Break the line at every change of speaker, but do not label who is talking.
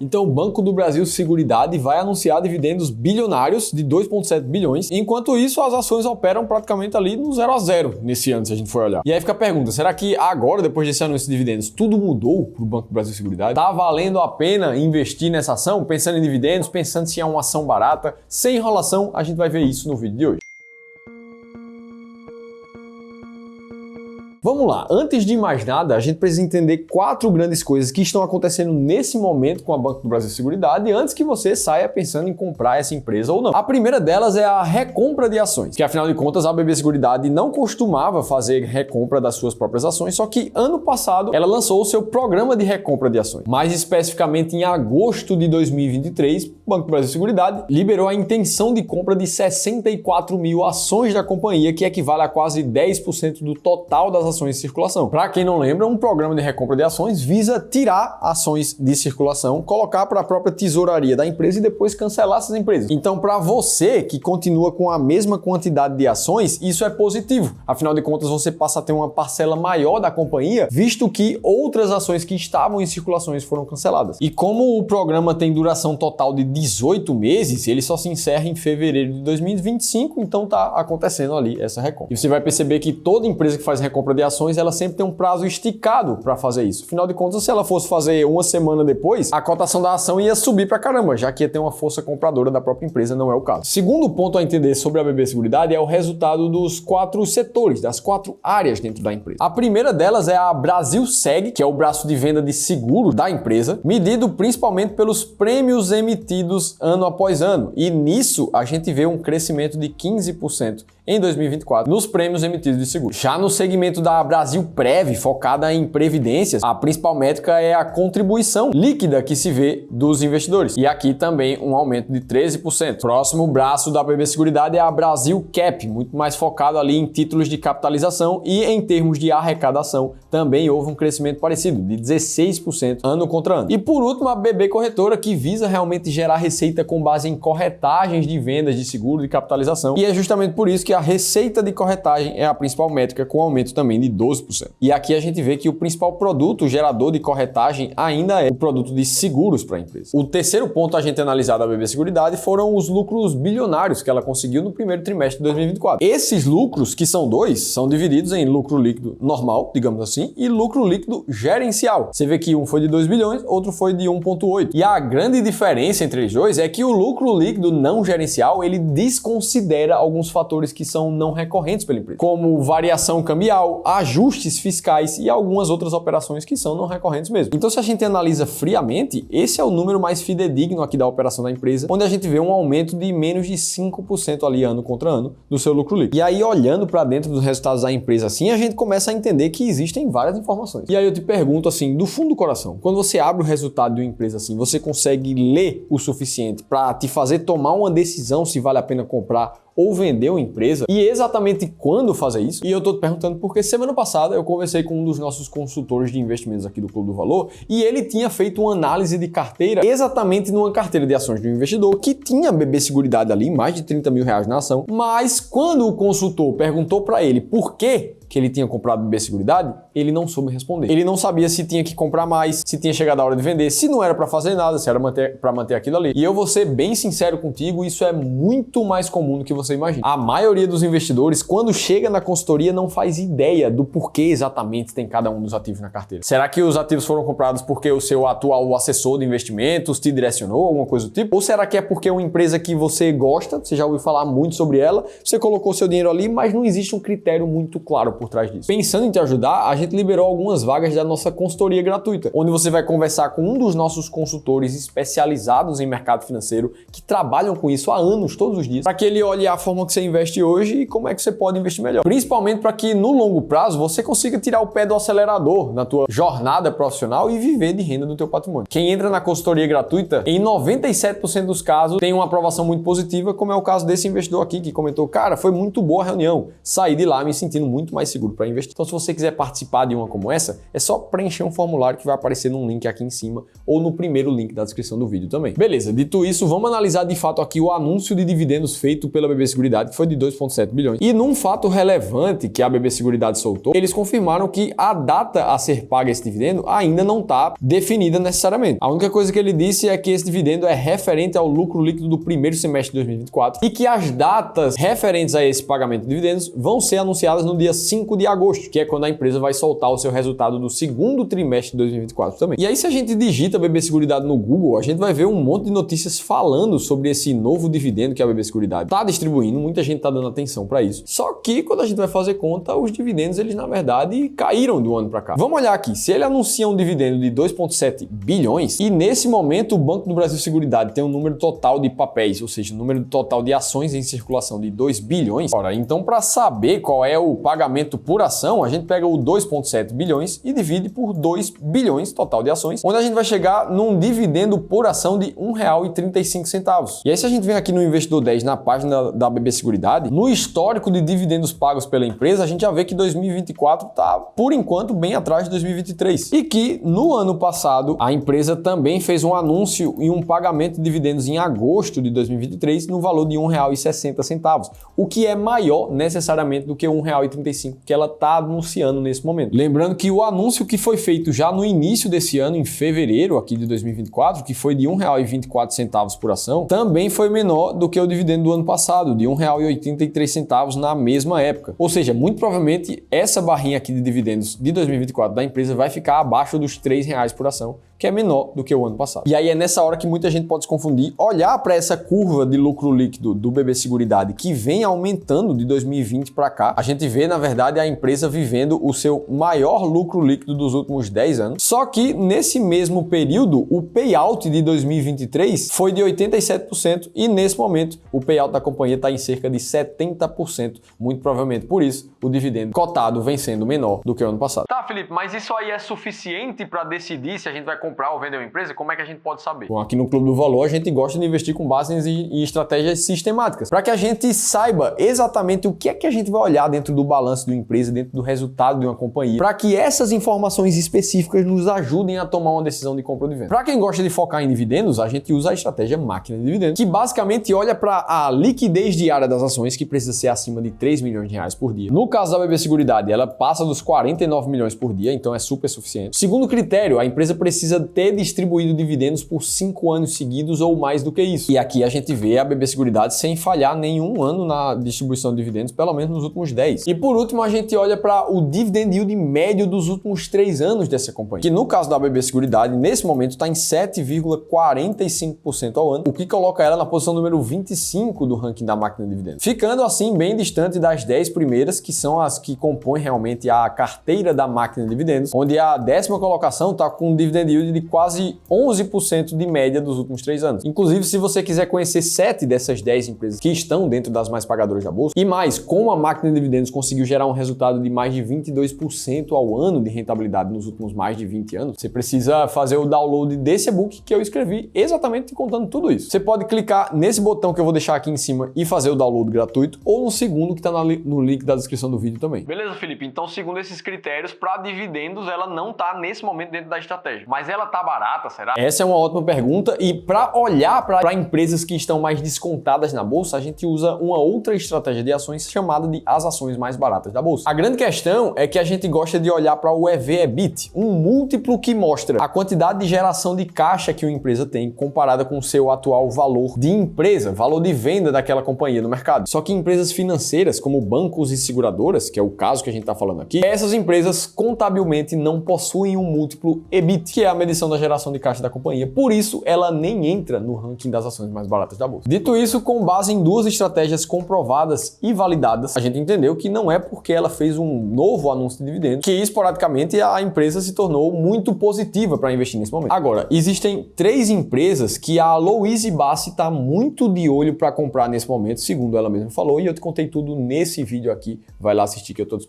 Então o Banco do Brasil Seguridade vai anunciar dividendos bilionários de 2,7 bilhões, enquanto isso as ações operam praticamente ali no 0 a 0 nesse ano, se a gente for olhar. E aí fica a pergunta, será que agora, depois desse anúncio de dividendos, tudo mudou para o Banco do Brasil Seguridade? Tá valendo a pena investir nessa ação? Pensando em dividendos, pensando se é uma ação barata? Sem enrolação, a gente vai ver isso no vídeo de hoje. Vamos lá, antes de mais nada, a gente precisa entender 4 grandes coisas que estão acontecendo nesse momento com a Banco do Brasil Seguridade antes que você saia pensando em comprar essa empresa ou não. A primeira delas é a recompra de ações, que afinal de contas a BB Seguridade não costumava fazer recompra das suas próprias ações, só que ano passado ela lançou o seu programa de recompra de ações. Mais especificamente em agosto de 2023, o Banco do Brasil Seguridade liberou a intenção de compra de 64 mil ações da companhia, que equivale a quase 10% do total das ações em circulação. Para quem não lembra, um programa de recompra de ações visa tirar ações de circulação, colocar para a própria tesouraria da empresa e depois cancelar essas empresas. Então, para você que continua com a mesma quantidade de ações, isso é positivo. Afinal de contas, você passa a ter uma parcela maior da companhia, visto que outras ações que estavam em circulações foram canceladas. E como o programa tem duração total de 18 meses, ele só se encerra em fevereiro de 2025, então tá acontecendo ali essa recompra. E você vai perceber que toda empresa que faz recompra de ações, ela sempre tem um prazo esticado para fazer isso. Afinal de contas, se ela fosse fazer uma semana depois, a cotação da ação ia subir pra caramba, já que ia ter uma força compradora da própria empresa, não é o caso. Segundo ponto a entender sobre a BB Seguridade é o resultado dos 4 setores, das 4 áreas dentro da empresa. A primeira delas é a Brasil Seg, que é o braço de venda de seguro da empresa, medido principalmente pelos prêmios emitidos ano após ano. E nisso a gente vê um crescimento de 15% em 2024 nos prêmios emitidos de seguro. Já no segmento da Brasil Prev, focada em previdências, a principal métrica é a contribuição líquida que se vê dos investidores. E aqui também um aumento de 13%. Próximo braço da BB Seguridade é a Brasil Cap, muito mais focado ali em títulos de capitalização, e em termos de arrecadação também houve um crescimento parecido, de 16% ano contra ano. E por último, a BB Corretora, que visa realmente gerar receita com base em corretagens de vendas de seguro de capitalização, e é justamente por isso que a receita de corretagem é a principal métrica, com aumento também de 12%. E aqui a gente vê que o principal produto gerador de corretagem ainda é o produto de seguros para a empresa. O terceiro ponto a gente analisar da BB Seguridade foram os lucros bilionários que ela conseguiu no primeiro trimestre de 2024. Esses lucros, que são 2, são divididos em lucro líquido normal, digamos assim, e lucro líquido gerencial. Você vê que um foi de 2 bilhões, outro foi de 1,8. E a grande diferença entre os dois é que o lucro líquido não gerencial, ele desconsidera alguns fatores que são não recorrentes pela empresa, como variação cambial, ajustes fiscais e algumas outras operações que são não recorrentes mesmo. Então, se a gente analisa friamente, esse é o número mais fidedigno aqui da operação da empresa, onde a gente vê um aumento de menos de 5% ali ano contra ano do seu lucro líquido. E aí, olhando para dentro dos resultados da empresa assim, a gente começa a entender que existem várias informações. E aí eu te pergunto assim, do fundo do coração, quando você abre o resultado de uma empresa assim, você consegue ler o suficiente para te fazer tomar uma decisão se vale a pena comprar ou vender uma empresa, e exatamente quando fazer isso? E eu tô te perguntando porque semana passada eu conversei com um dos nossos consultores de investimentos aqui do Clube do Valor, e ele tinha feito uma análise de carteira exatamente numa carteira de ações de um investidor que tinha BB Seguridade ali, mais de 30 mil reais na ação, mas quando o consultor perguntou para ele por quê que ele tinha comprado BB Seguridade, ele não soube responder. Ele não sabia se tinha que comprar mais, se tinha chegado a hora de vender, se não era para fazer nada, se era para manter aquilo ali. E eu vou ser bem sincero contigo, isso é muito mais comum do que você imagina. A maioria dos investidores, quando chega na consultoria, não faz ideia do porquê exatamente tem cada um dos ativos na carteira. Será que os ativos foram comprados porque o seu atual assessor de investimentos te direcionou, alguma coisa do tipo? Ou será que é porque é uma empresa que você gosta, você já ouviu falar muito sobre ela, você colocou seu dinheiro ali, mas não existe um critério muito claro por trás disso? Pensando em te ajudar, a gente liberou algumas vagas da nossa consultoria gratuita, onde você vai conversar com um dos nossos consultores especializados em mercado financeiro, que trabalham com isso há anos, todos os dias, para que ele olhe a forma que você investe hoje e como é que você pode investir melhor. Principalmente para que no longo prazo você consiga tirar o pé do acelerador na tua jornada profissional e viver de renda do teu patrimônio. Quem entra na consultoria gratuita, em 97% dos casos, tem uma aprovação muito positiva, como é o caso desse investidor aqui que comentou: cara, foi muito boa a reunião, saí de lá me sentindo muito mais seguro para investir. Então, se você quiser participar de uma como essa, é só preencher um formulário que vai aparecer num link aqui em cima ou no primeiro link da descrição do vídeo também. Beleza, dito isso, vamos analisar de fato aqui o anúncio de dividendos feito pela BB Seguridade, que foi de 2,7 bilhões. E num fato relevante que a BB Seguridade soltou, eles confirmaram que a data a ser paga esse dividendo ainda não está definida necessariamente. A única coisa que ele disse é que esse dividendo é referente ao lucro líquido do primeiro semestre de 2024 e que as datas referentes a esse pagamento de dividendos vão ser anunciadas no dia 5 de agosto, que é quando a empresa vai soltar o seu resultado do segundo trimestre de 2024 também. E aí, se a gente digita BB Seguridade no Google, a gente vai ver um monte de notícias falando sobre esse novo dividendo que a BB Seguridade está distribuindo, muita gente está dando atenção para isso. Só que quando a gente vai fazer conta, os dividendos, eles na verdade caíram do ano para cá. Vamos olhar aqui, se ele anuncia um dividendo de 2,7 bilhões e nesse momento o Banco do Brasil Seguridade tem um número total de papéis, ou seja, um número total de ações em circulação de 2 bilhões, ora, então para saber qual é o pagamento por ação, a gente pega o 2,7 bilhões e divide por 2 bilhões total de ações, onde a gente vai chegar num dividendo por ação de R$ 1,35. E aí, se a gente vem aqui no Investidor 10, na página da BB Seguridade, no histórico de dividendos pagos pela empresa, a gente já vê que 2024 está, por enquanto, bem atrás de 2023. E que, no ano passado, a empresa também fez um anúncio e um pagamento de dividendos em agosto de 2023 no valor de R$ 1,60, o que é maior necessariamente do que R$ 1,35 que ela está anunciando nesse momento. Lembrando que o anúncio que foi feito já no início desse ano, em fevereiro aqui de 2024, que foi de R$ 1,24 por ação, também foi menor do que o dividendo do ano passado, de R$ 1,83 na mesma época. Ou seja, muito provavelmente essa barrinha aqui de dividendos de 2024 da empresa vai ficar abaixo dos R$ 3 por ação, que é menor do que o ano passado. E aí é nessa hora que muita gente pode se confundir, olhar para essa curva de lucro líquido do BB Seguridade que vem aumentando de 2020 para cá. A gente vê, na verdade, a empresa vivendo o seu maior lucro líquido dos últimos 10 anos. Só que nesse mesmo período, o payout de 2023 foi de 87% e nesse momento o payout da companhia está em cerca de 70%. Muito provavelmente por isso o dividendo cotado vem sendo menor do que o ano passado. Tá, Felipe, mas isso aí é suficiente para decidir se a gente vai comprar ou vender uma empresa? Como é que a gente pode saber? Bom, aqui no Clube do Valor a gente gosta de investir com base em estratégias sistemáticas, para que a gente saiba exatamente o que é que a gente vai olhar dentro do balanço de uma empresa, dentro do resultado de uma companhia, para que essas informações específicas nos ajudem a tomar uma decisão de compra ou de venda. Para quem gosta de focar em dividendos, a gente usa a estratégia máquina de dividendos, que basicamente olha para a liquidez diária das ações, que precisa ser acima de 3 milhões de reais por dia. No caso da BB Seguridade, ela passa dos 49 milhões por dia, então é super suficiente. Segundo critério, a empresa precisa ter distribuído dividendos por 5 anos seguidos ou mais do que isso. E aqui a gente vê a BB Seguridade sem falhar nenhum ano na distribuição de dividendos, pelo menos nos últimos 10. E por último, a gente olha para o dividend yield médio dos últimos 3 anos dessa companhia, que no caso da BB Seguridade, nesse momento está em 7,45% ao ano, o que coloca ela na posição número 25 do ranking da máquina de dividendos. Ficando assim bem distante das 10 primeiras, que são as que compõem realmente a carteira da máquina de dividendos, onde a 10ª colocação está com um dividend yield de quase 11% de média dos últimos 3 anos. Inclusive, se você quiser conhecer 7 dessas 10 empresas que estão dentro das mais pagadoras da bolsa, e mais, como a máquina de dividendos conseguiu gerar um resultado de mais de 22% ao ano de rentabilidade nos últimos mais de 20 anos, você precisa fazer o download desse e-book que eu escrevi exatamente contando tudo isso. Você pode clicar nesse botão que eu vou deixar aqui em cima e fazer o download gratuito, ou no segundo que está no link da descrição do vídeo também. Beleza, Felipe? Então, segundo esses critérios, para dividendos, ela não está nesse momento dentro da estratégia. Mas ela tá barata, será? Essa é uma ótima pergunta e para olhar para empresas que estão mais descontadas na bolsa, a gente usa uma outra estratégia de ações chamada de as ações mais baratas da bolsa. A grande questão é que a gente gosta de olhar para o EV/EBIT, um múltiplo que mostra a quantidade de geração de caixa que uma empresa tem comparada com o seu atual valor de empresa, valor de venda daquela companhia no mercado. Só que empresas financeiras, como bancos e seguradoras, que é o caso que a gente está falando aqui, essas empresas contabilmente não possuem um múltiplo EBIT, que é a medição da geração de caixa da companhia. Por isso, ela nem entra no ranking das ações mais baratas da bolsa. Dito isso, com base em 2 estratégias comprovadas e validadas, a gente entendeu que não é porque ela fez um novo anúncio de dividendos que esporadicamente a empresa se tornou muito positiva para investir nesse momento. Agora, existem 3 empresas que a Louise Bassi está muito de olho para comprar nesse momento, segundo ela mesma falou, e eu te contei tudo nesse vídeo aqui. Vai lá assistir que eu tô te esperando.